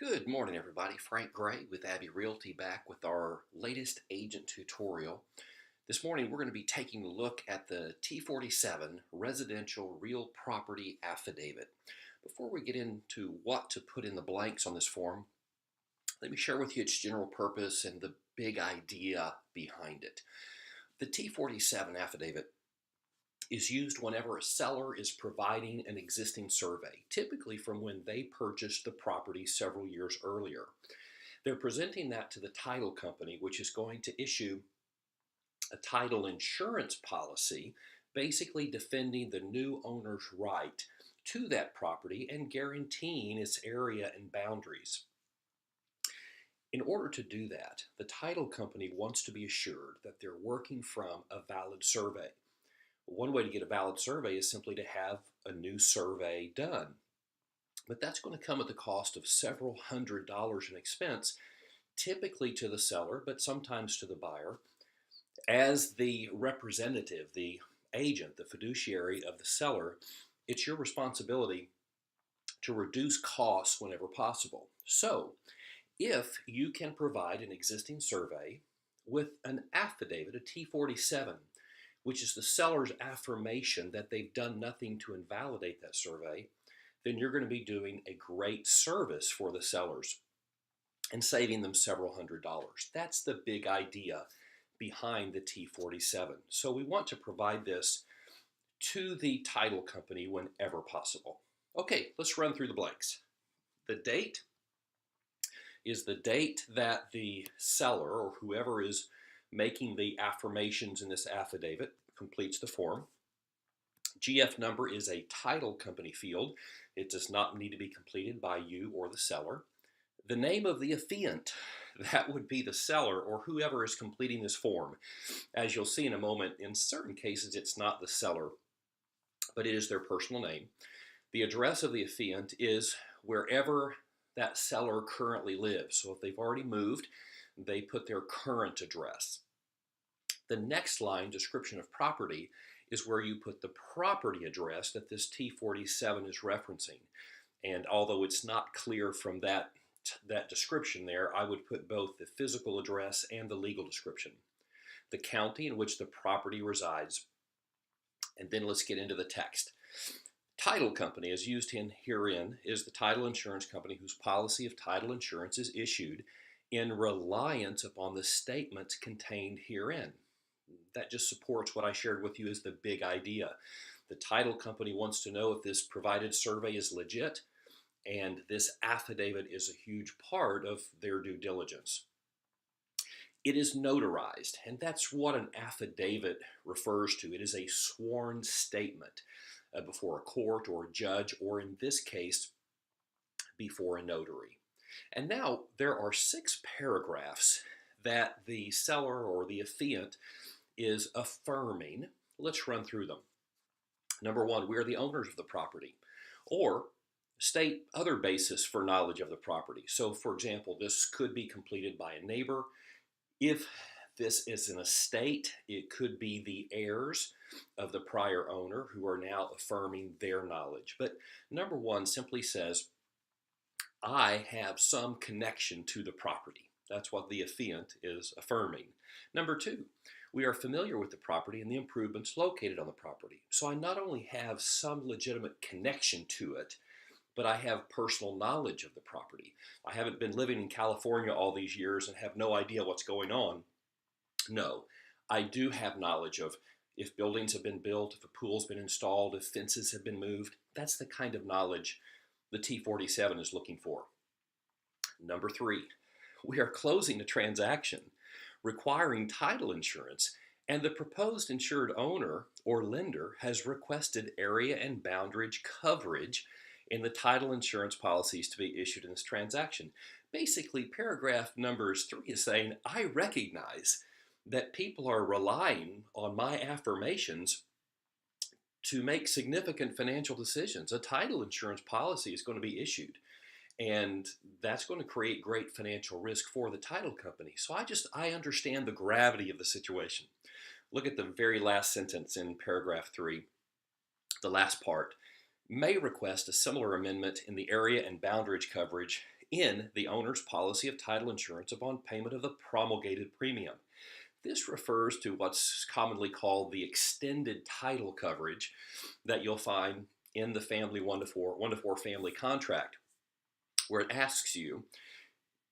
Good morning, everybody. Frank Gray with Abbey Realty back with our latest agent tutorial. This morning, we're going to be taking a look at the T-47 Residential Real Property Affidavit. Before we get into what to put in the blanks on this form, let me share with you its general purpose and the big idea behind it. The T-47 affidavit is used whenever a seller is providing an existing survey, typically from when they purchased the property several years earlier. They're presenting that to the title company, which is going to issue a title insurance policy, basically defending the new owner's right to that property and guaranteeing its area and boundaries. In order to do that, the title company wants to be assured that they're working from a valid survey. One way to get a valid survey is simply to have a new survey done. But that's going to come at the cost of several $100s in expense, typically to the seller, but sometimes to the buyer. As the representative, the agent, the fiduciary of the seller, it's your responsibility to reduce costs whenever possible. So, if you can provide an existing survey with an affidavit, a T-47, which is the seller's affirmation that they've done nothing to invalidate that survey, then you're going to be doing a great service for the sellers and saving them several $100s. That's the big idea behind the T-47. So we want to provide this to the title company whenever possible. Okay, let's run through the blanks. The date is the date that the seller or whoever is making the affirmations in this affidavit completes the form. GF number is a title company field. It does not need to be completed by you or the seller. The name of the affiant, that would be the seller or whoever is completing this form. As you'll see in a moment, in certain cases it's not the seller, but it is their personal name. The address of the affiant is wherever that seller currently lives. So if they've already moved, they put their current address. The next line, description of property, is where you put the property address that this T-47 is referencing. And although it's not clear from that description there, I would put both the physical address and the legal description. The county in which the property resides, and then let's get into the text. Title company, as used in herein, is the title insurance company whose policy of title insurance is issued in reliance upon the statements contained herein. That just supports what I shared with you as the big idea. The title company wants to know if this provided survey is legit, and this affidavit is a huge part of their due diligence. It is notarized, and that's what an affidavit refers to. It is a sworn statement before a court or a judge, or in this case, before a notary. And now there are 6 paragraphs that the seller or the affiant is affirming. Let's run through them. Number 1, we are the owners of the property, or state other basis for knowledge of the property. So for example, this could be completed by a neighbor. If this is an estate, it could be the heirs of the prior owner who are now affirming their knowledge. But number 1 simply says, I have some connection to the property. That's what the affiant is affirming. Number 2, we are familiar with the property and the improvements located on the property. So I not only have some legitimate connection to it, but I have personal knowledge of the property. I haven't been living in California all these years and have no idea what's going on. No, I do have knowledge of if buildings have been built, if a pool's been installed, if fences have been moved. That's the kind of knowledge the T-47 is looking for. Number 3, we are closing a transaction requiring title insurance, and the proposed insured owner or lender has requested area and boundary coverage in the title insurance policies to be issued in this transaction. Basically, paragraph numbers 3 is saying, I recognize that people are relying on my affirmations to make significant financial decisions. A title insurance policy is going to be issued, and that's going to create great financial risk for the title company. So I understand the gravity of the situation. Look at the very last sentence in paragraph 3, the last part. may request a similar amendment in the area and boundarage coverage in the owner's policy of title insurance upon payment of the promulgated premium. This refers to what's commonly called the extended title coverage that you'll find in the family 1 to 4 family contract, where it asks you,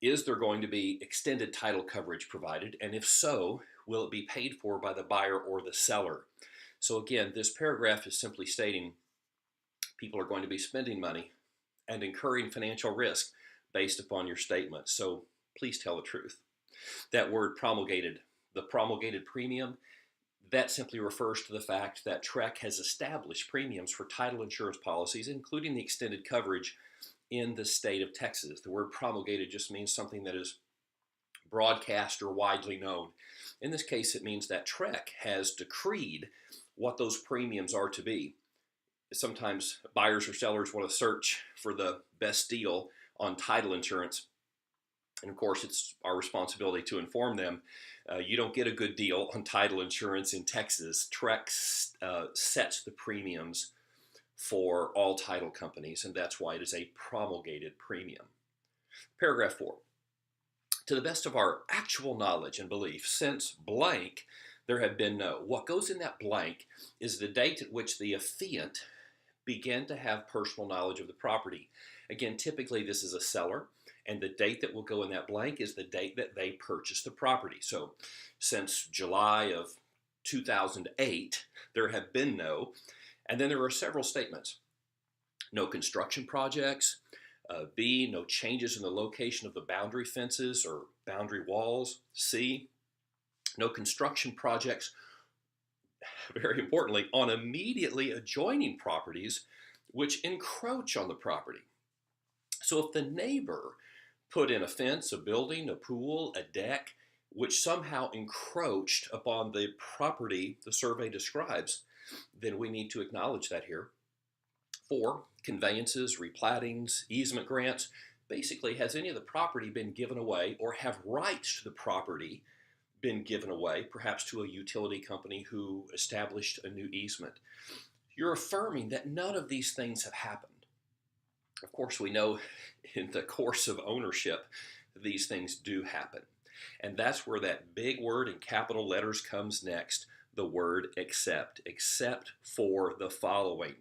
is there going to be extended title coverage provided? And if so, will it be paid for by the buyer or the seller? So again, this paragraph is simply stating people are going to be spending money and incurring financial risk based upon your statement. So please tell the truth. That word promulgated, the promulgated premium, that simply refers to the fact that TREC has established premiums for title insurance policies, including the extended coverage in the state of Texas. The word promulgated just means something that is broadcast or widely known. In this case, it means that TREC has decreed what those premiums are to be. Sometimes buyers or sellers want to search for the best deal on title insurance. And of course, it's our responsibility to inform them you don't get a good deal on title insurance in Texas. TREC sets the premiums for all title companies, and that's why it is a promulgated premium. Paragraph 4. To the best of our actual knowledge and belief, since blank, there have been no. What goes in that blank is the date at which the affiant began to have personal knowledge of the property. Again, typically this is a seller, and the date that will go in that blank is the date that they purchased the property. So since July of 2008, there have been no, and then there are several statements. No construction projects. B, no changes in the location of the boundary fences or boundary walls. C, no construction projects, very importantly, on immediately adjoining properties which encroach on the property. So if the neighbor put in a fence, a building, a pool, a deck, which somehow encroached upon the property the survey describes, then we need to acknowledge that here. 4, conveyances, replattings, easement grants. Basically, has any of the property been given away or have rights to the property been given away, perhaps to a utility company who established a new easement? You're affirming that none of these things have happened. Of course, we know in the course of ownership, these things do happen. And that's where that big word in capital letters comes next, the word except for the following.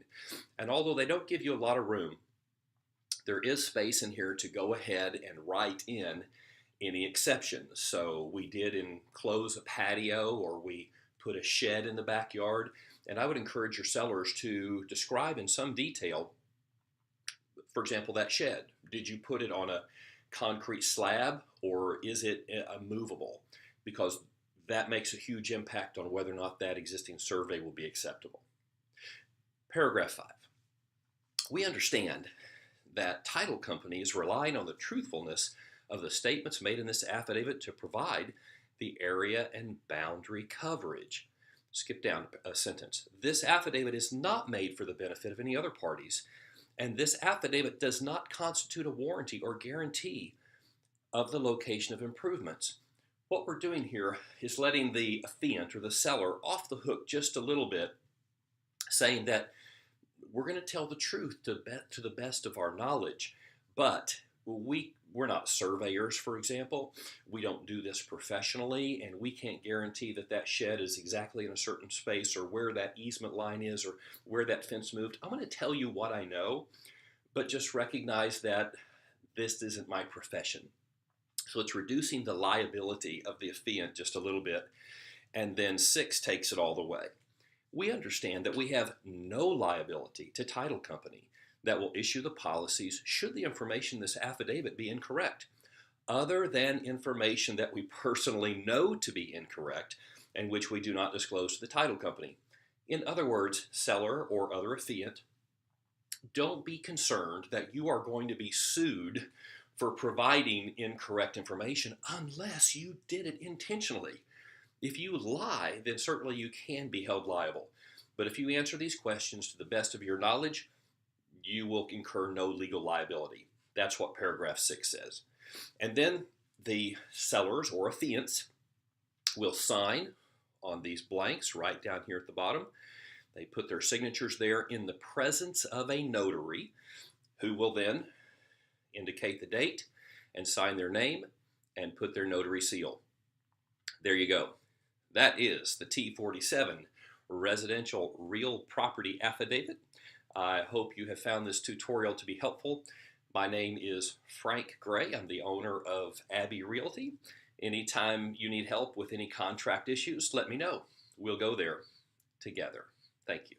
And although they don't give you a lot of room, there is space in here to go ahead and write in any exceptions. So we did enclose a patio, or we put a shed in the backyard. And I would encourage your sellers to describe in some detail, for example, that shed. Did you put it on a concrete slab, or is it movable? Because that makes a huge impact on whether or not that existing survey will be acceptable. Paragraph 5. We understand that title companies relying on the truthfulness of the statements made in this affidavit to provide the area and boundary coverage. Skip down a sentence. This affidavit is not made for the benefit of any other parties, and this affidavit does not constitute a warranty or guarantee of the location of improvements. What we're doing here is letting the affiant or the seller off the hook just a little bit, saying that we're going to tell the truth to the best of our knowledge, but we're not surveyors, for example. We don't do this professionally, and we can't guarantee that that shed is exactly in a certain space, or where that easement line is, or where that fence moved. I'm going to tell you what I know, but just recognize that this isn't my profession. So it's reducing the liability of the affiant just a little bit. And then 6 takes it all the way. We understand that we have no liability to title company that will issue the policies should the information in this affidavit be incorrect, other than information that we personally know to be incorrect and which we do not disclose to the title company. In other words, seller or other affiant, don't be concerned that you are going to be sued for providing incorrect information unless you did it intentionally. If you lie, then certainly you can be held liable. But if you answer these questions to the best of your knowledge, you will incur no legal liability. That's what paragraph 6 says. And then the sellers or affiants will sign on these blanks right down here at the bottom. They put their signatures there in the presence of a notary who will then indicate the date and sign their name and put their notary seal. There you go. That is the T-47 Residential Real Property Affidavit. I hope you have found this tutorial to be helpful. My name is Frank Gray. I'm the owner of Abbey Realty. Anytime you need help with any contract issues, let me know. We'll go there together. Thank you.